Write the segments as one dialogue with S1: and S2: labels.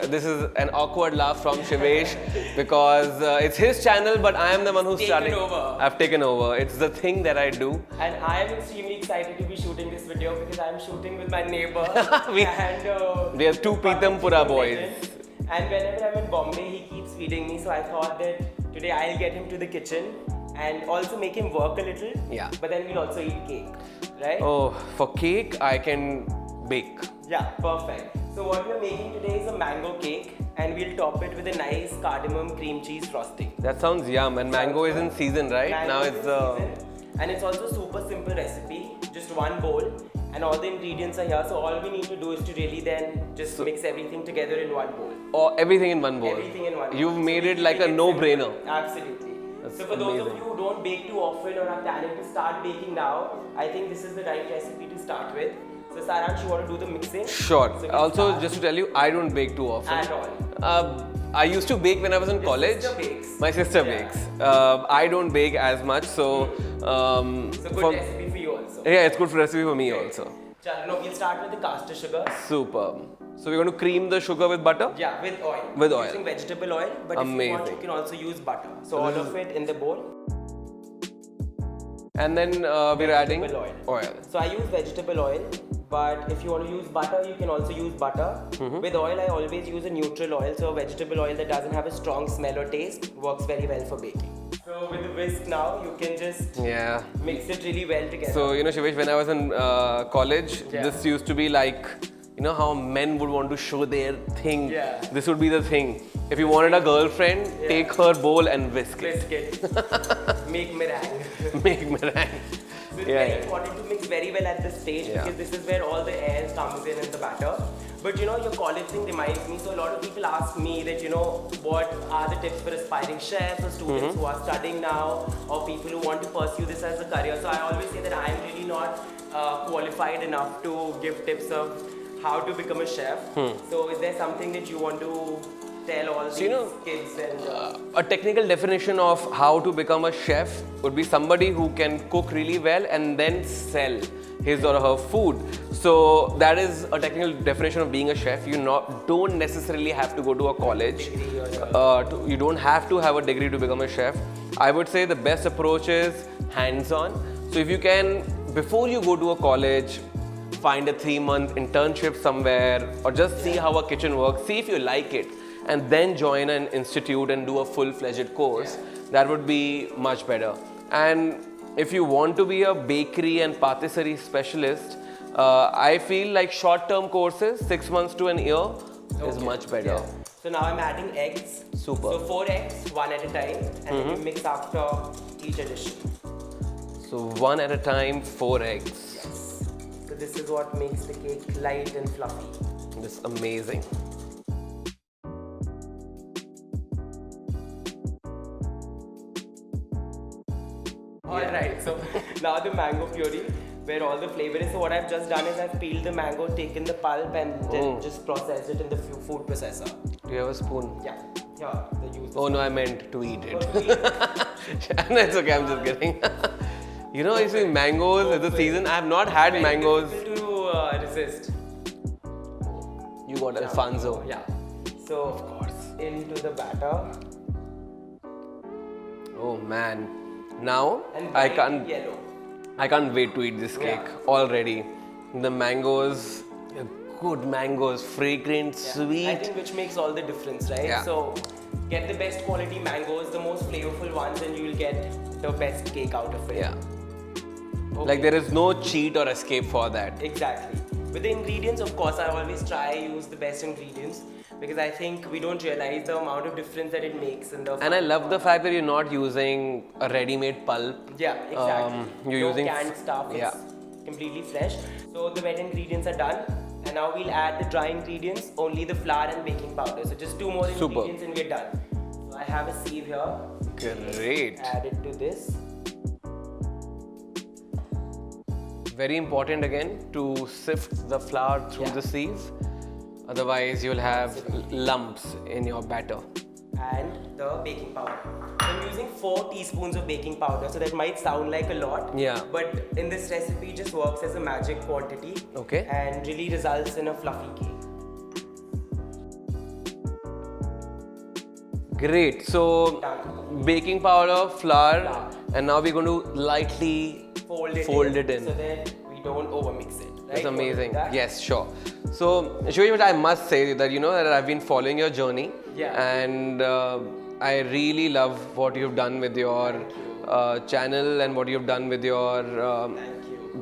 S1: this is an awkward laugh from Shivesh because it's his channel, but I am the one who's starting. I've taken over. It's the thing that I do.
S2: And I am extremely excited to be shooting this video because I'm shooting with my neighbor.
S1: we have two Pitampura boys.
S2: And whenever I'm in Bombay, he keeps feeding me. So I thought that today I'll get him to the kitchen and also make him work a little.
S1: Yeah.
S2: But then we'll also eat cake, right?
S1: Oh, for cake, I can bake.
S2: Yeah, perfect. So what we're making today is a mango cake and we'll top it with a nice cardamom cream cheese frosting.
S1: That sounds yum. And mango is in season, right?
S2: Mango
S1: now
S2: is
S1: it's
S2: in season. And it's also a super simple recipe. Just one bowl and all the ingredients are here. So all we need to do is to really then just mix everything together in one bowl.
S1: Or everything in one bowl.
S2: Everything in one bowl.
S1: You've made it like a no-brainer.
S2: Absolutely.
S1: That's
S2: so for those
S1: amazing.
S2: of you who don't bake too often or are planning to start baking now, I think this is the right recipe to start with. So Saransh, you want to do the mixing?
S1: Sure.
S2: So
S1: Also, just to tell you, I don't bake too often.
S2: At all.
S1: I used to bake when I was in college.
S2: Sister bakes.
S1: My sister bakes. I don't bake as much, so.
S2: It's a good recipe for you also.
S1: Yeah, it's good for recipe for me also.
S2: No, we'll start with the caster sugar.
S1: Superb. So we're going to cream the sugar with butter?
S2: Yeah, with oil.
S1: With oil.
S2: Using vegetable oil, but
S1: Amazing.
S2: if you want, you can also use butter. So all of it in the bowl.
S1: And then we're adding oil.
S2: So I use vegetable oil, but if you want to use butter, you can also use butter. With oil, I always use a neutral oil. So a vegetable oil that doesn't have a strong smell or taste works very well for baking. So with the whisk now, you can just mix it really well together.
S1: So, you know, Shivesh, when I was in college, this used to be like, you know how men would want to show their thing. This would be the thing. If you wanted a girlfriend, take her bowl and whisk it.
S2: Whisk it. Make meringue.
S1: Make meringue.
S2: So it's very important to mix very well at this stage because this is where all the air comes in the batter. But you know, your college thing reminds me, so a lot of people ask me that, you know, what are the tips for aspiring chefs or students who are studying now or people who want to pursue this as a career. So I always say that I'm really not qualified enough to give tips of how to become a chef. So is there something that you want to tell all these kids? And
S1: a technical definition of how to become a chef would be somebody who can cook really well and then sell his or her food. So that is a technical definition of being a chef. You don't necessarily have to go to a college. You don't have to have a degree to become a chef. I would say the best approach is hands-on. So if you can, before you go to a college, find a 3-month internship somewhere or just see how a kitchen works, see if you like it, and then join an institute and do a full-fledged course. That would be much better. And if you want to be a bakery and patisserie specialist, I feel like short-term courses, 6 months to an year, is much better.
S2: So now I'm adding eggs.
S1: Super.
S2: So 4 eggs, one at a time, and then you mix after each addition.
S1: So one at a time, 4 eggs.
S2: Yes. So this is what makes the cake light and fluffy.
S1: This is amazing.
S2: Alright, so now the mango puree, where all the flavor is. So what I've just done is I've peeled the mango, taken the pulp and then just processed it in the food processor.
S1: Do you have a spoon?
S2: Yeah, here, the use.
S1: Oh no, I meant to eat it. That's okay, I'm just kidding. You know, you see mangoes, it's the season. I have not had mangoes.
S2: Difficult to resist.
S1: You got Alfonso.
S2: Yeah. So,
S1: of course,
S2: into the batter.
S1: Oh man. Now
S2: And
S1: I can't.
S2: Yellow.
S1: I can't wait to eat this cake already. The mangoes, good mangoes, fragrant, sweet.
S2: I think which makes all the difference, right?
S1: Yeah.
S2: So get the best quality mangoes, the most flavorful ones, and you will get the best cake out of it.
S1: Yeah.
S2: Okay.
S1: Like there is no cheat or escape for that.
S2: Exactly. With the ingredients, of course, I always try use the best ingredients because I think we don't realize the amount of difference that it makes in the.
S1: And I love the fact that you're not using a ready-made pulp.
S2: Yeah, exactly.
S1: You're using
S2: canned stuff. It's completely fresh. So the wet ingredients are done, and now we'll add the dry ingredients. Only the flour and baking powder. So just 2 more ingredients, and we're done. So I have a sieve here.
S1: Great.
S2: Add it to this.
S1: Very important again to sift the flour through the sieve. Otherwise, you'll have lumps in your batter.
S2: And the baking powder. So I'm using 4 teaspoons of baking powder. So that might sound like a lot.
S1: Yeah.
S2: But in this recipe, it just works as a magic quantity.
S1: Okay.
S2: And really results in a fluffy cake.
S1: Great. So baking powder, flour, and now we're going to lightly fold it in.
S2: So that we don't overmix it. Right?
S1: That's amazing. Yes, sure. So, Shivesh, I must say that that I've been following your journey, and I really love what you've done with your channel and what you've done with your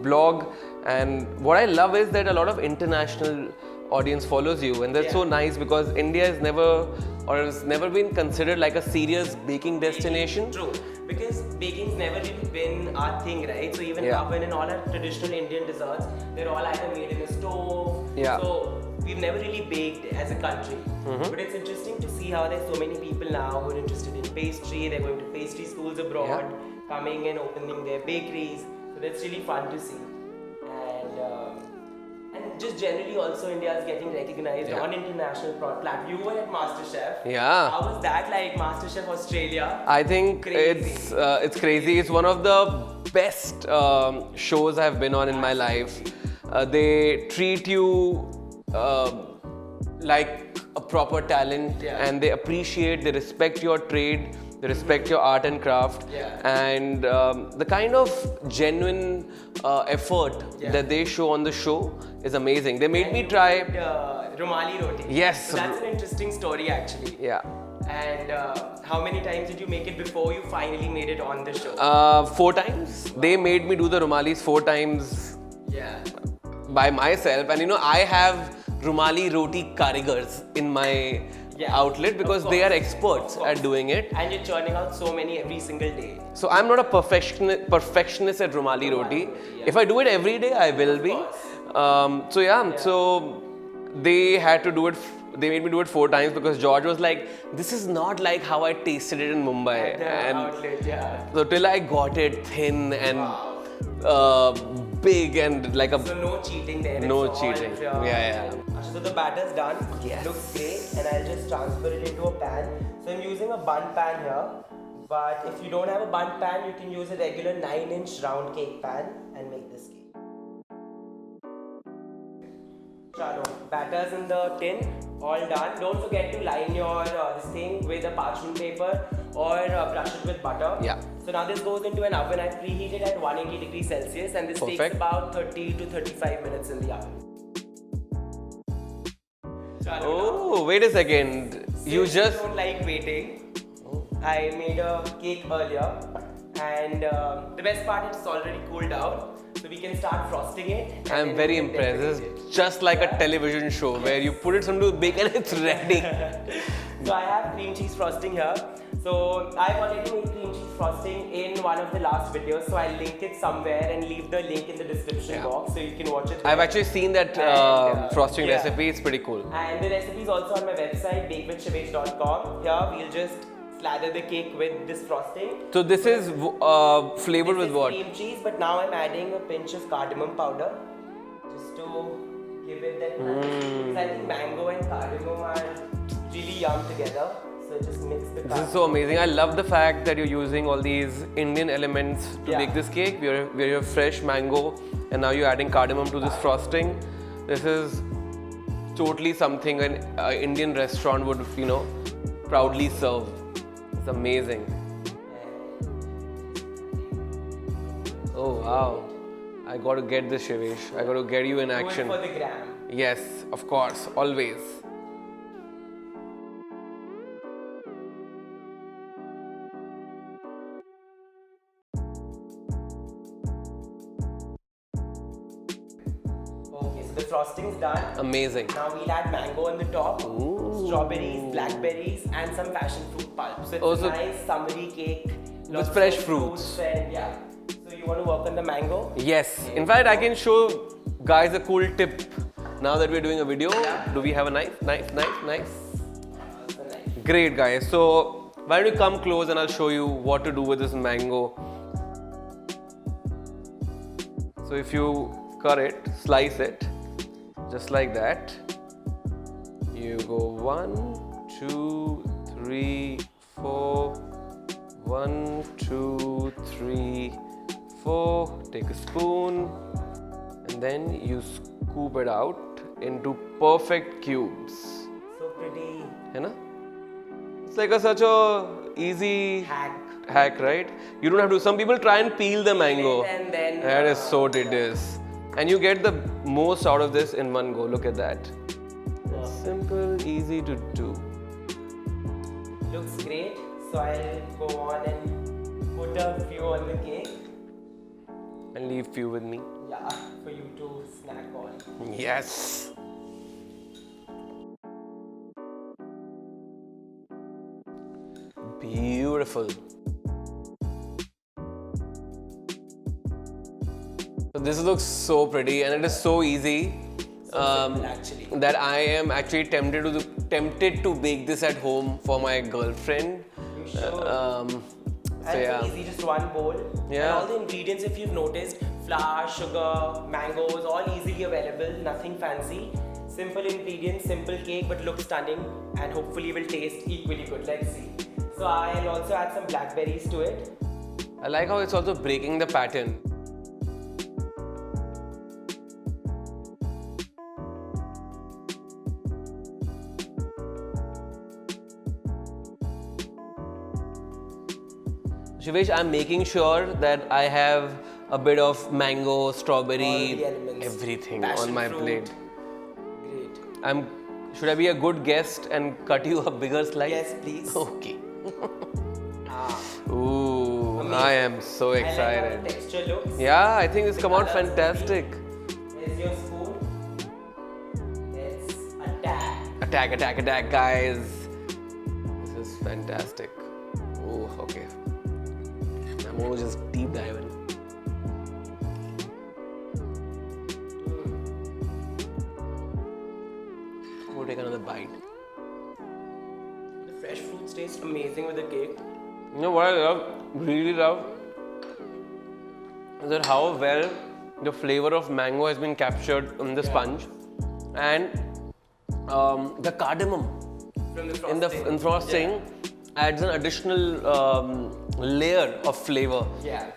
S1: blog. And what I love is that a lot of international audience follows you, and that's so nice because India has never been considered like a serious baking destination.
S2: True. Because baking's never really been our thing, right? So even oven and all our traditional Indian desserts, they're all either made in a stove. So we've never really baked as a country. But it's interesting to see how there's so many people now who are interested in pastry. They're going to pastry schools abroad, coming and opening their bakeries. So that's really fun to see. And just generally also India is getting recognized on international platform. You were at MasterChef.
S1: Yeah.
S2: How was that like, MasterChef Australia?
S1: I think it's crazy. It's one of the best shows I've been on in my life. They treat you like a proper talent, and they appreciate, they respect your trade, they respect your art and craft, and the kind of genuine effort that they show on the show is amazing. They made me try
S2: Rumali roti.
S1: Yes.
S2: So that's an interesting story actually.
S1: Yeah.
S2: And how many times did you make it before you finally made it on the show?
S1: 4 times. They made me do the Rumalis 4 times by myself, and I have Rumali roti karigars in my outlet because they are experts at doing it.
S2: And you're churning out so many every single day.
S1: So I'm not a perfectionist at Rumali roti. If I do it every day, I will be. So they had to do it. They made me do it 4 times because George was like, "This is not like how I tasted it in Mumbai."
S2: And outlet,
S1: so till I got it thin and big and like a.
S2: So no cheating there.
S1: No cheating.
S2: So the batter's done. Looks great, and I'll just transfer it into a pan. So I'm using a bun pan here. But if you don't have a bun pan, you can use a regular 9-inch round cake pan and make this cake. Chalo, batter's in the tin, all done. Don't forget to line your this thing with a parchment paper or brush it with butter. So now this goes into an oven. I preheated at 180 degrees Celsius, and this takes about 30 to 35 minutes in the oven. Chalo,
S1: oh, wait a second. You just
S2: don't like waiting. I made a cake earlier, and the best part is it's already cooled down, so we can start frosting it.
S1: I'm very impressed. This is just like a television show where you put it something to bake and it's ready.
S2: So I have cream cheese frosting here. So I've already made cream cheese frosting in one of the last videos, so I'll link it somewhere and leave the link in the description box so you can watch it.
S1: I've actually seen that frosting recipe. It's pretty cool.
S2: And the recipe is also on my website, bakewithshivesh.com. Here we'll just slather the cake with this frosting.
S1: So this is flavored with what?
S2: Cream cheese, but now I'm adding a pinch of cardamom powder just to give it that because I think mango and cardamom are really yum together. So just mix the
S1: This is so amazing. I love the fact that you're using all these Indian elements to make this cake. Where you have fresh mango, and now you're adding cardamom to this frosting. This is totally something an Indian restaurant would, proudly serve. It's amazing. Oh wow! I got to get this, Shivesh. I got to get you in action.
S2: For the gram.
S1: Yes, of course, always.
S2: Okay, so the frosting's done.
S1: Amazing.
S2: Now we'll add mango on the top, strawberries, blackberries, and some passion fruit pulp. So it's a nice summery cake.
S1: With fresh fruits.
S2: And so you want to work on the mango?
S1: Yes. In fact, I can show guys a cool tip. Now that we're doing a video, do we have a knife? Knife. Great, guys. So why don't you come close and I'll show you what to do with this mango. So if you cut it, slice it, just like that. You go 1, 2, 3, 4. 1, 2, 3, 4. Take a spoon and then you scoop it out into perfect cubes.
S2: So pretty.
S1: है ना? It's like such a easy hack, right? You don't have to. Some people try and peel the mango.
S2: And then
S1: That is so tedious. And you get the most out of this in one go. Look at that. It's simple, easy to do.
S2: Looks great. So I'll go on and put a few on the cake.
S1: And leave few with me.
S2: Yeah, for you to snack on.
S1: Yes. Beautiful. So this looks so pretty and it is so easy
S2: Actually.
S1: that I am actually tempted to bake this at home for my girlfriend.
S2: You should.
S1: So
S2: And
S1: yeah.
S2: it's easy, just one bowl.
S1: Yeah.
S2: And all the ingredients, if you've noticed, flour, sugar, mangoes, all easily available, nothing fancy. Simple ingredients, simple cake, but looks stunning and hopefully will taste equally good. Let's see. So I'll also add some blackberries to it.
S1: I like how it's also breaking the pattern. Shivesh, I'm making sure that I have a bit of mango,
S2: All
S1: strawberry,
S2: the elements.
S1: everything
S2: Passion
S1: on my
S2: fruit.
S1: plate.
S2: Great.
S1: Should I be a good guest and cut you a bigger slice?
S2: Yes, please.
S1: Okay.
S2: Ah.
S1: Ooh,
S2: Amazing.
S1: I am so
S2: I like how
S1: excited.
S2: the texture looks.
S1: Yeah, I think it's come out
S2: Colours,
S1: fantastic.
S2: Here's your spoon. Let's attack.
S1: Attack, attack, attack, guys. This is fantastic. Oh, okay. I'm going to just deep dive in. We'll take another bite.
S2: The fresh fruits taste amazing with the cake.
S1: You know what I love, really love, is that how well the flavor of mango has been captured in the sponge, and the cardamom
S2: From the
S1: in the frosting adds an additional layer of flavor.
S2: Yeah.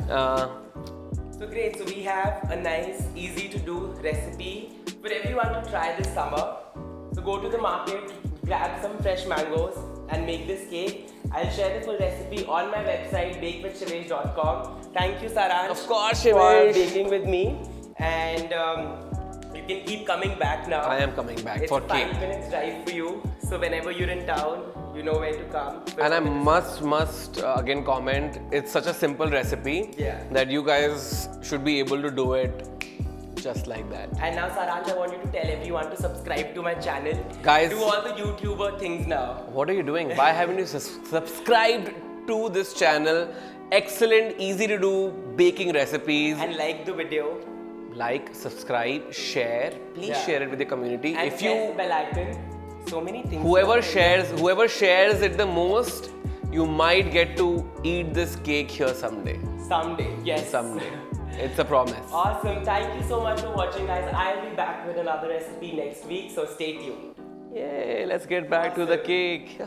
S2: So great. So we have a nice, easy to do recipe for everyone to try this summer. So go to the market, grab some fresh mangoes, and make this cake. I'll share the full recipe on my website, bakewithshivesh.com. Thank you, Saransh,
S1: Of course,
S2: for
S1: Shivesh.
S2: baking with me. And you can keep coming back now.
S1: I am coming back
S2: It's
S1: for
S2: a
S1: cake.
S2: 5 minutes drive for you. So whenever you're in town, you know where to come.
S1: And I must again comment, it's such a simple recipe
S2: Yeah.
S1: that you guys should be able to do it just like that.
S2: And now, Saransh, I want you to tell everyone to subscribe to my channel.
S1: Guys-
S2: do all the YouTuber things now.
S1: What are you doing? Why haven't you subscribed to this channel? Excellent, easy to do baking recipes.
S2: And like the video.
S1: Like, subscribe, share. Please
S2: Yeah.
S1: share it with the community.
S2: And
S1: If
S2: press
S1: you
S2: the bell icon. So many things.
S1: whoever shares it the most, you might get to eat this cake here someday.
S2: Someday. Yes.
S1: Someday. It's a promise.
S2: Awesome. Thank you so much for watching, guys. I'll be back with another recipe next week. So stay tuned.
S1: Yay, let's get back to the cake.